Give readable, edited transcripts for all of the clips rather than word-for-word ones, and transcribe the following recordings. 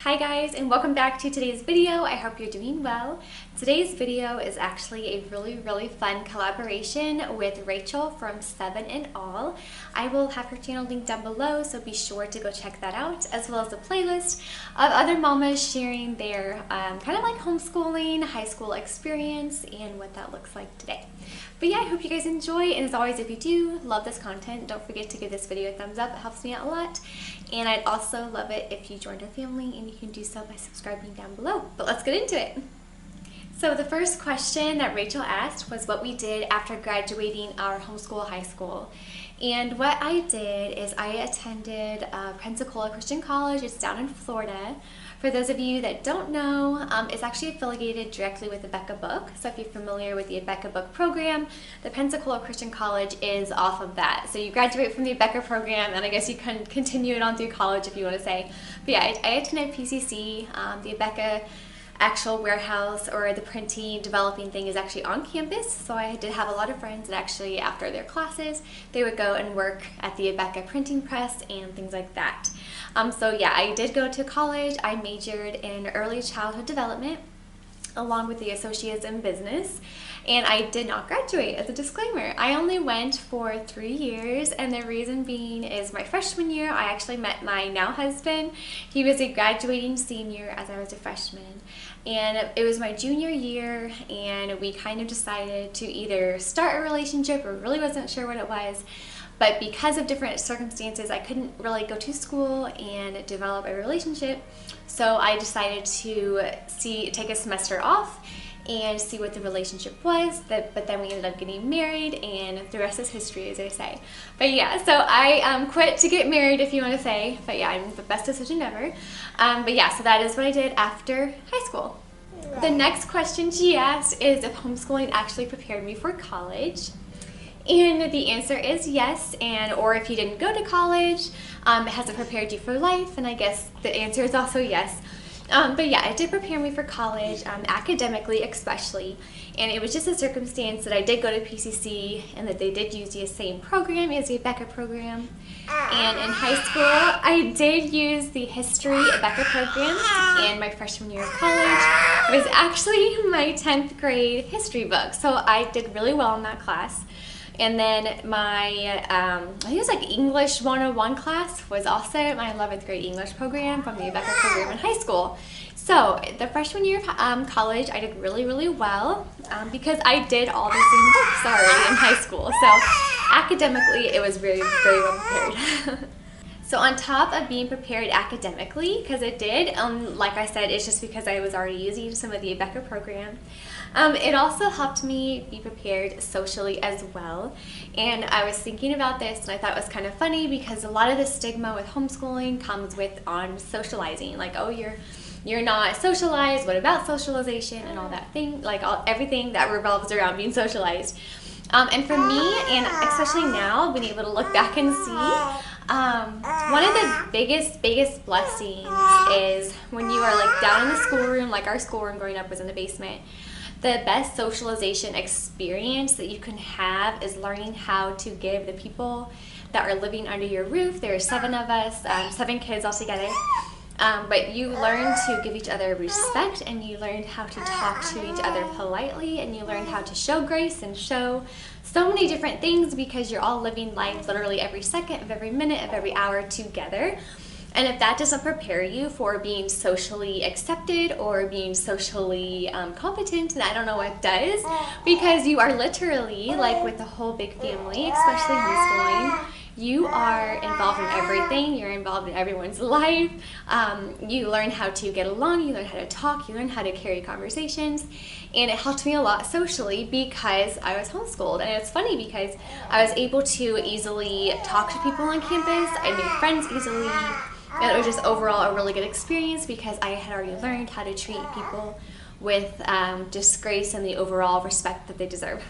Hi guys, and welcome back to today's video. I hope you're doing well. Today's video is actually a really fun collaboration with Rachel from 7 and All. I will have her channel linked down below, so be sure to go check that out, as well as a playlist of other mamas sharing their kind of like homeschooling, high school experience, and what that looks like today. But yeah, I hope you guys enjoy, and as always, if you do love this content, don't forget to give this video a thumbs up. It helps me out a lot. And I'd also love it if you joined our family, and you can do so by subscribing down below. But let's get into it. So the first question that Rachel asked was what we did after graduating our homeschool high school. And what I did is I attended Pensacola Christian College. It's down in Florida. For those of you that don't know, it's actually affiliated directly with the Becca Book. So if you're familiar with the Becca Book program, the Pensacola Christian College is off of that. So you graduate from the Becca program, and I guess you can continue it on through college if you want to say. But yeah, I attended PCC. The Becca actual warehouse or the printing, developing thing is actually on campus. So I did have a lot of friends that actually, after their classes, they would go and work at the Becca printing press and things like that. So yeah, I did go to college. I majored in early childhood development along with the associates in business, and I did not graduate. As a disclaimer, I only went for 3 years, and the reason being is my freshman year I actually met my now husband. He was a graduating senior as I was a freshman, and it was my junior year, and we kind of decided to either start a relationship or really wasn't sure what it was. But because of different circumstances, I couldn't really go to school and develop a relationship. So I decided to take a semester off and see what the relationship was. But then we ended up getting married, and the rest is history, as I say. But yeah, so I quit to get married, if you want to say. But yeah, I'm the best decision ever. But yeah, so that is what I did after high school. The next question she asked is if homeschooling actually prepared me for college. And the answer is yes, or if you didn't go to college, has it prepared you for life? And I guess the answer is also yes. But yeah, it did prepare me for college, academically especially. And it was just a circumstance that I did go to PCC and that they did use the same program as the Becca program. And in high school, I did use the history Becca program, and my freshman year of college was actually my 10th grade history book. So I did really well in that class. And then my, I think it was like English 101 class was also my 11th grade English program from the Becca program in high school. So the freshman year of college, I did really well because I did all the same books already in high school. So academically, it was very well prepared. So on top of being prepared academically, because it did, like I said, it's just because I was already using some of the Becca program. It also helped me be prepared socially as well. And I was thinking about this, and I thought it was kind of funny because a lot of the stigma with homeschooling comes with on socializing, like, oh, you're not socialized, what about socialization, and all that thing, like everything that revolves around being socialized. And for me, and especially now, being able to look back and see, one of the biggest blessings is when you are like down in the schoolroom, like our schoolroom growing up was in the basement. The best socialization experience that you can have is learning how to give the people that are living under your roof. There are 7 of us, 7 kids all together. But you learn to give each other respect, and you learn how to talk to each other politely, and you learn how to show grace and show so many different things because you're all living life literally every second of every minute of every hour together. And if that doesn't prepare you for being socially accepted or being socially competent, then I don't know what does, because you are literally, like with the whole big family, especially homeschooling, you are involved in everything. You're involved in everyone's life. You learn how to get along. You learn how to talk. You learn how to carry conversations. And it helped me a lot socially because I was homeschooled. And it's funny because I was able to easily talk to people on campus. I made friends easily. And it was just overall a really good experience because I had already learned how to treat people with just grace and the overall respect that they deserve.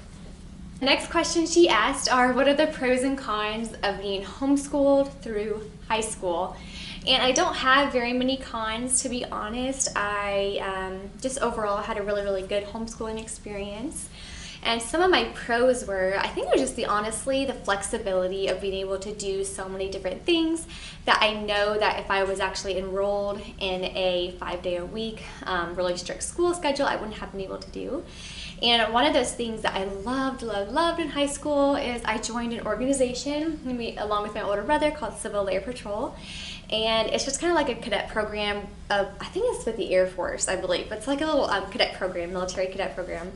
The next question she asked are, what are the pros and cons of being homeschooled through high school? And I don't have very many cons, to be honest. I just overall had a really good homeschooling experience. And some of my pros were, I think it was just honestly, the flexibility of being able to do so many different things that I know that if I was actually enrolled in a 5-day-a-week, really strict school schedule, I wouldn't have been able to do. And one of those things that I loved in high school is I joined an organization along with my older brother called Civil Air Patrol. And it's just kind of like a cadet program of, I think it's with the Air Force, I believe. It's like a little cadet program, military cadet program.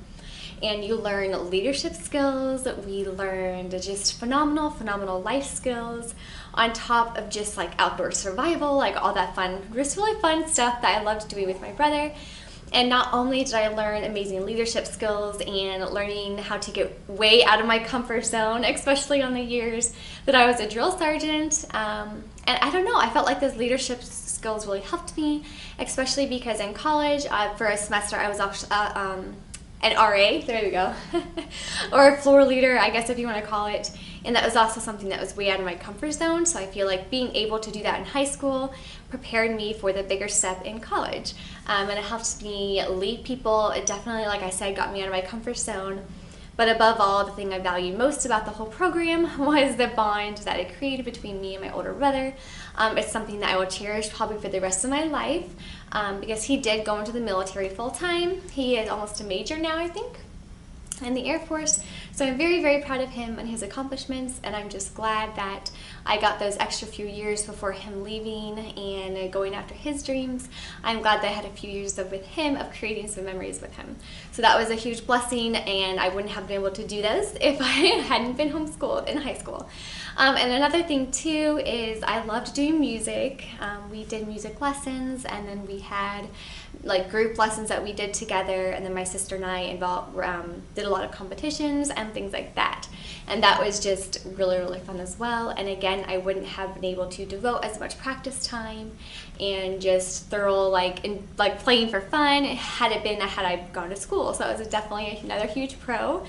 And you learn leadership skills. We learned just phenomenal life skills on top of just like outdoor survival, like all that fun, just really fun stuff that I loved doing with my brother. And not only did I learn amazing leadership skills and learning how to get way out of my comfort zone, especially on the years that I was a drill sergeant. And I don't know, I felt like those leadership skills really helped me, especially because in college, for a semester, I was actually an RA, there we go, or a floor leader, I guess if you want to call it. And that was also something that was way out of my comfort zone. So I feel like being able to do that in high school prepared me for the bigger step in college. And it helped me lead people. It definitely, like I said, got me out of my comfort zone. But above all, the thing I valued most about the whole program was the bond that it created between me and my older brother. It's something that I will cherish probably for the rest of my life because he did go into the military full time. He is almost a major now, I think, in the Air Force. So I'm very proud of him and his accomplishments, and I'm just glad that I got those extra few years before him leaving and going after his dreams. I'm glad that I had a few years with him, of creating some memories with him. So that was a huge blessing, and I wouldn't have been able to do this if I hadn't been homeschooled in high school. And another thing too is I loved doing music. We did music lessons, and then we had like group lessons that we did together, and then my sister and I did a lot of competitions and things like that. And that was just really fun as well. And again, I wouldn't have been able to devote as much practice time and just thorough like playing for fun had I gone to school. So it was definitely another huge pro.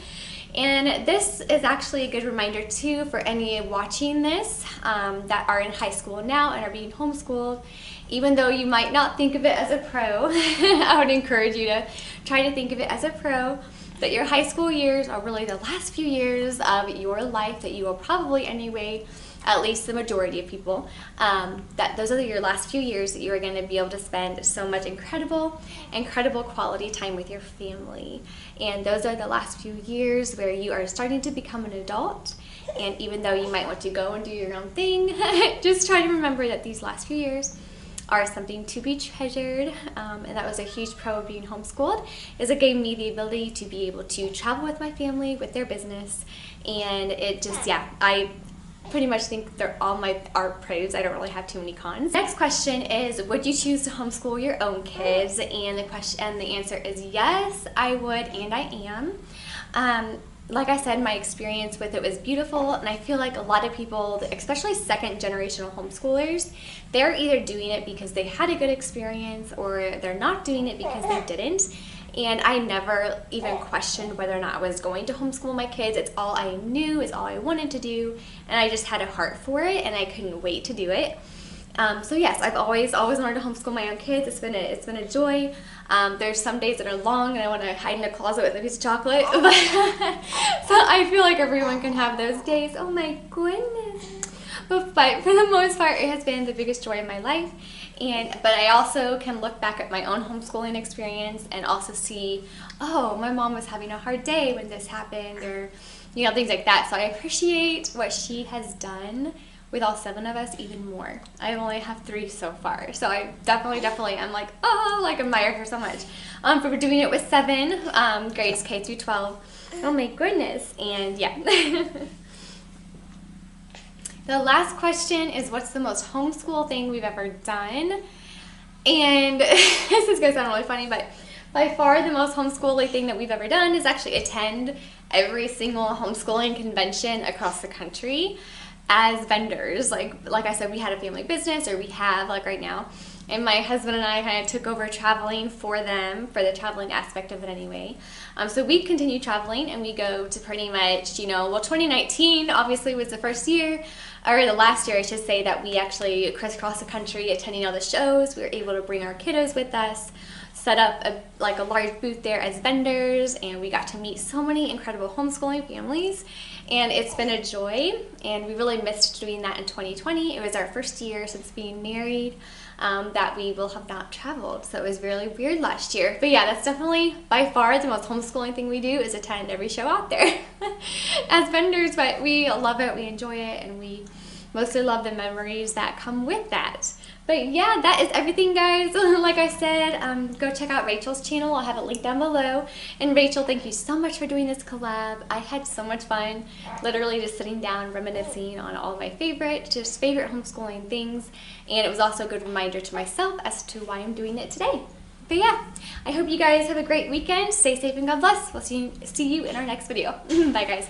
And this is actually a good reminder too for any watching this that are in high school now and are being homeschooled. Even though you might not think of it as a pro, I would encourage you to try to think of it as a pro, that your high school years are really the last few years of your life that you will probably anyway, at least the majority of people, that those are your last few years that you are going to be able to spend so much incredible quality time with your family. And those are the last few years where you are starting to become an adult. And even though you might want to go and do your own thing, just try to remember that these last few years are something to be treasured. And that was a huge pro of being homeschooled, is it gave me the ability to be able to travel with my family, with their business. And it just, yeah, I pretty much think they're all are pros. I don't really have too many cons. Next question is, would you choose to homeschool your own kids? And the answer is yes, I would, and I am. Like I said, my experience with it was beautiful, and I feel like a lot of people, especially second-generational homeschoolers, they're either doing it because they had a good experience or they're not doing it because they didn't. And I never even questioned whether or not I was going to homeschool my kids. It's all I knew, it's all I wanted to do, and I just had a heart for it, and I couldn't wait to do it. So yes, I've always wanted to homeschool my own kids. It's been a joy. There's some days that are long and I want to hide in a closet with a piece of chocolate. So I feel like everyone can have those days. Oh my goodness. But for the most part, it has been the biggest joy of my life. But I also can look back at my own homeschooling experience and also see, oh, my mom was having a hard day when this happened, or things like that. So I appreciate what she has done with all 7 of us even more. I only have 3 so far, so I definitely I'm like, oh, like admire her so much for doing it with 7 grades K through 12. Oh my goodness. And yeah. The last question is, what's the most homeschool thing we've ever done? And this is gonna sound really funny, but by far the most homeschooling thing that we've ever done is actually attend every single homeschooling convention across the country as vendors. Like I said, we had a family business, or we have, like right now, and my husband and I kind of took over traveling for them, for the traveling aspect of it anyway. So we continue traveling, and we go to pretty much, you know, well, 2019 obviously was the first year, or the last year I should say, that we actually crisscrossed the country attending all the shows. We were able to bring our kiddos with us, set up a large booth there as vendors, and we got to meet so many incredible homeschooling families, and it's been a joy, and we really missed doing that in 2020. It was our first year since being married that we will have not traveled, so it was really weird last year. But yeah, that's definitely by far the most homeschooling thing we do, is attend every show out there as vendors. But we love it, we enjoy it, and we mostly love the memories that come with that. But yeah, that is everything, guys. Like I said, go check out Rachel's channel. I'll have it linked down below. And Rachel, thank you so much for doing this collab. I had so much fun, literally just sitting down reminiscing on all of my favorite homeschooling things. And it was also a good reminder to myself as to why I'm doing it today. But yeah, I hope you guys have a great weekend. Stay safe and God bless. We'll see you in our next video. Bye, guys.